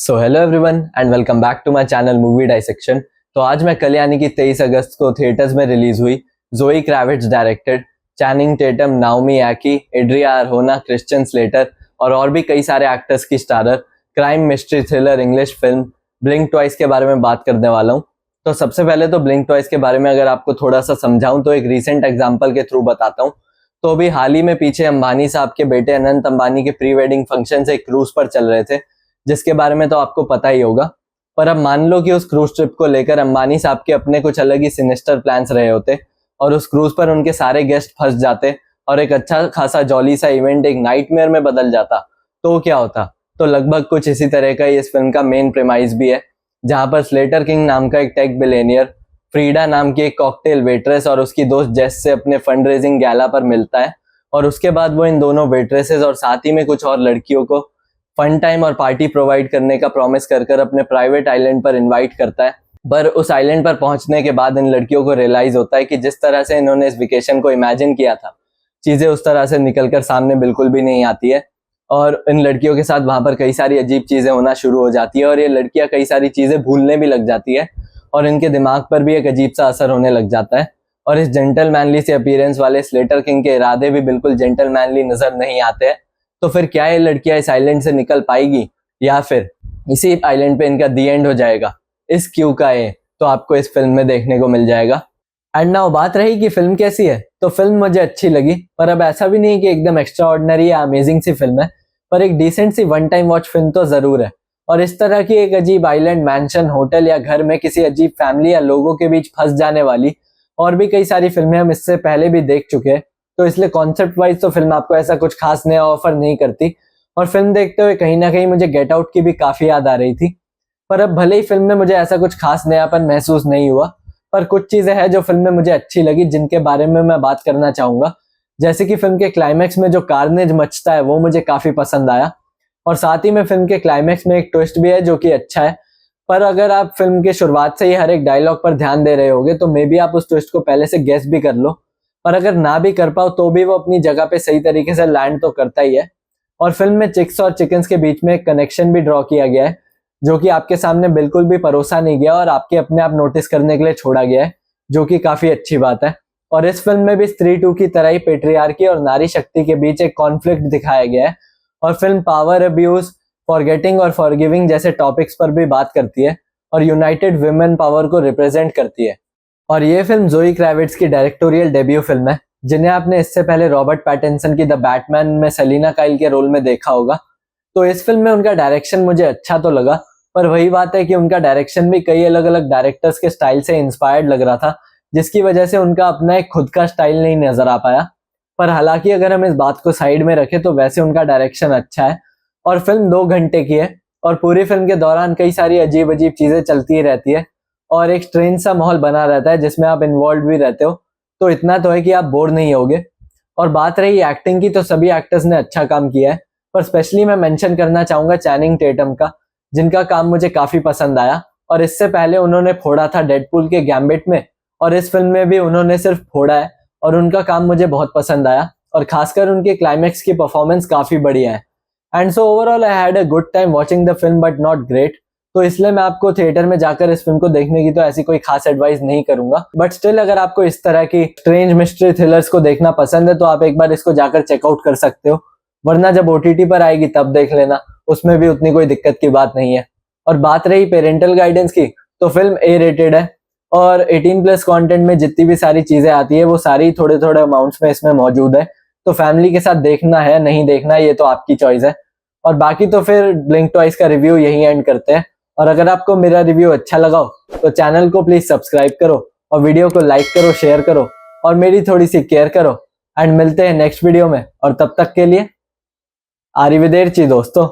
So hello everyone and welcome back to my channel movie dissection. तो आज मैं कल यानी कि 23 अगस्त को थिएटर्स में रिलीज हुई ज़ोई क्रेविट्स डायरेक्टेड, चैनिंग टेटम, नाओमी एकी, एड्रिया अरहोना, क्रिश्चियन स्लेटर और भी कई सारे एक्टर्स की starrer crime mystery thriller English film blink twice के बारे में बात करने वाला हूँ। तो सबसे पहले तो ब्लिंक ट्वाइस के बारे में अगर आपको थोड़ा सा समझाऊं तो एक रीसेंट एग्जाम्पल के थ्रू बताता हूँ। तो अभी हाल ही में पीछे अंबानी साहब के बेटे अनंत अंबानी के प्री वेडिंग फंक्शन से एक क्रूज पर चल रहे थे, जिसके बारे में तो आपको पता ही होगा। पर अब मान लो कि उस क्रूज ट्रिप को लेकर अंबानी साहब के अपने कुछ अलग ही सिनिस्टर प्लान्स रहे होते और उस क्रूज पर उनके सारे गेस्ट फंस जाते और एक अच्छा खासा जॉली सा इवेंट एक नाइटमेयर में बदल जाता, तो क्या होता? तो लगभग कुछ इसी तरह का इस फिल्म का मेन प्रेमाइज भी है, जहां पर स्लेटर किंग नाम का एक टेक बिलियनियर फ्रीडा नाम की एक कॉकटेल वेट्रेस और उसकी दोस्त जेस से अपने फंड रेजिंग गैला पर मिलता है और उसके बाद वो इन दोनों वेट्रेसेस और साथ ही में कुछ और लड़कियों को फन टाइम और पार्टी प्रोवाइड करने का प्रॉमिस कर अपने प्राइवेट आइलैंड पर इनवाइट करता है। पर उस आइलैंड पर पहुंचने के बाद इन लड़कियों को रियलाइज होता है कि जिस तरह से इन्होंने इस वेकेशन को इमेजिन किया था, चीजें उस तरह से निकलकर सामने बिल्कुल भी नहीं आती है और इन लड़कियों के साथ वहां पर कई सारी अजीब चीजें होना शुरू हो जाती है और ये लड़कियां कई सारी चीजें भूलने भी लग जाती है और इनके दिमाग पर भी एक अजीब सा असर होने लग जाता है। और इस जेंटलमैनली से अपीयरेंस वाले स्लेटर किंग के इरादे भी बिल्कुल जेंटलमैनली नजर नहीं आते हैं। तो फिर क्या ये लड़कियां इस आइलैंड से निकल पाएगी या फिर इसी आइलैंड पे इनका दी एंड हो जाएगा? इस क्यू का ये तो आपको इस फिल्म में देखने को मिल जाएगा। एंड नाउ बात रही कि फिल्म कैसी है, तो फिल्म मुझे अच्छी लगी, पर अब ऐसा भी नहीं कि एकदम एक्स्ट्रा ऑर्डिनरी या अमेजिंग सी फिल्म है, पर एक डिसेंट सी वन टाइम वॉच फिल्म तो जरूर है। और इस तरह की एक अजीब आइलैंड, मैंशन, होटल या घर में किसी अजीब फैमिली या लोगों के बीच फंस जाने वाली और भी कई सारी फिल्में हम इससे पहले भी देख चुके हैं। तो इसलिए कॉन्सेप्ट वाइज तो फिल्म आपको ऐसा कुछ खास नया ऑफर नहीं करती और फिल्म देखते हुए कहीं ना कहीं मुझे गेट आउट की भी काफी याद आ रही थी। पर अब भले ही फिल्म में मुझे ऐसा कुछ खास नयापन महसूस नहीं हुआ, पर कुछ चीजें हैं जो फिल्म में मुझे अच्छी लगी, जिनके बारे में मैं बात करना चाहूंगा। जैसे कि फिल्म के क्लाइमैक्स में जो कार्नेज मचता है वो मुझे काफी पसंद आया और साथ ही में फिल्म के क्लाइमैक्स में एक ट्विस्ट भी है जो कि अच्छा है। पर अगर आप फिल्म के शुरुआत से ही हर एक डायलॉग पर ध्यान दे रहे होगे तो मे बी आप उस ट्विस्ट को पहले से गेस भी कर लो, पर अगर ना भी कर पाओ तो भी वो अपनी जगह पे सही तरीके से लैंड तो करता ही है। और फिल्म में चिक्स और चिकन्स के बीच में एक कनेक्शन भी ड्रॉ किया गया है जो कि आपके सामने बिल्कुल भी परोसा नहीं गया और आपके अपने आप नोटिस करने के लिए छोड़ा गया है, जो कि काफी अच्छी बात है। और इस फिल्म में भी स्त्री 2 की तरह ही पेट्रियार्की और नारी शक्ति के बीच एक कॉन्फ्लिक्ट दिखाया गया है और फिल्म पावर अब्यूज, फॉरगेटिंग और फॉरगिविंग जैसे टॉपिक्स पर भी बात करती है और यूनाइटेड विमेन पावर को रिप्रेजेंट करती है। और ये फिल्म ज़ोई क्रेविट्स की डायरेक्टोरियल डेब्यू फिल्म है, जिन्हें आपने इससे पहले रॉबर्ट पैटिंसन की द बैटमैन में सेलिना काइल के रोल में देखा होगा। तो इस फिल्म में उनका डायरेक्शन मुझे अच्छा तो लगा, पर वही बात है कि उनका डायरेक्शन भी कई अलग अलग डायरेक्टर्स के स्टाइल से इंस्पायर्ड लग रहा था, जिसकी वजह से उनका अपना एक खुद का स्टाइल नहीं नजर आ पाया। पर हालांकि अगर हम इस बात को साइड में रखें तो वैसे उनका डायरेक्शन अच्छा है। और फिल्म 2 घंटे की है और पूरी फिल्म के दौरान कई सारी अजीब अजीब चीजें चलती ही रहती है और एक स्ट्रेंज सा माहौल बना रहता है जिसमें आप इन्वॉल्व भी रहते हो, तो इतना तो है कि आप बोर नहीं होगे। और बात रही एक्टिंग की, तो सभी एक्टर्स ने अच्छा काम किया है, पर स्पेशली मैं मेंशन करना चाहूंगा चैनिंग टेटम का, जिनका काम मुझे काफी पसंद आया। और इससे पहले उन्होंने फोड़ा था डेडपूल के गैम्बिट में और इस फिल्म में भी उन्होंने सिर्फ फोड़ा है और उनका काम मुझे बहुत पसंद आया और खासकर उनके क्लाइमैक्स की परफॉर्मेंस काफी बढ़िया है। And so overall I had a good time watching the film but not great. तो इसलिए मैं आपको थिएटर में जाकर इस फिल्म को देखने की तो ऐसी कोई खास एडवाइस नहीं करूंगा, बट स्टिल अगर आपको इस तरह की स्ट्रेंज मिस्ट्री थ्रिलर्स को देखना पसंद है तो आप एक बार इसको जाकर चेकआउट कर सकते हो, वरना जब OTT पर आएगी तब देख लेना, उसमें भी उतनी कोई दिक्कत की बात नहीं है। और बात रही पेरेंटल गाइडेंस की, तो फिल्म A रेटेड है और 18+ कंटेंट में जितनी भी सारी चीजें आती है वो सारी थोड़े थोड़े अमाउंट्स में इसमें मौजूद है। तो फैमिली के साथ देखना है नहीं देखना ये तो आपकी चॉइस है। और बाकी तो फिर ब्लिंक ट्वाइस का रिव्यू यही एंड करते हैं। और अगर आपको मेरा रिव्यू अच्छा लगा हो तो चैनल को प्लीज सब्सक्राइब करो और वीडियो को लाइक करो, शेयर करो और मेरी थोड़ी सी केयर करो। एंड मिलते हैं नेक्स्ट वीडियो में और तब तक के लिए आरिविदेरची दोस्तों।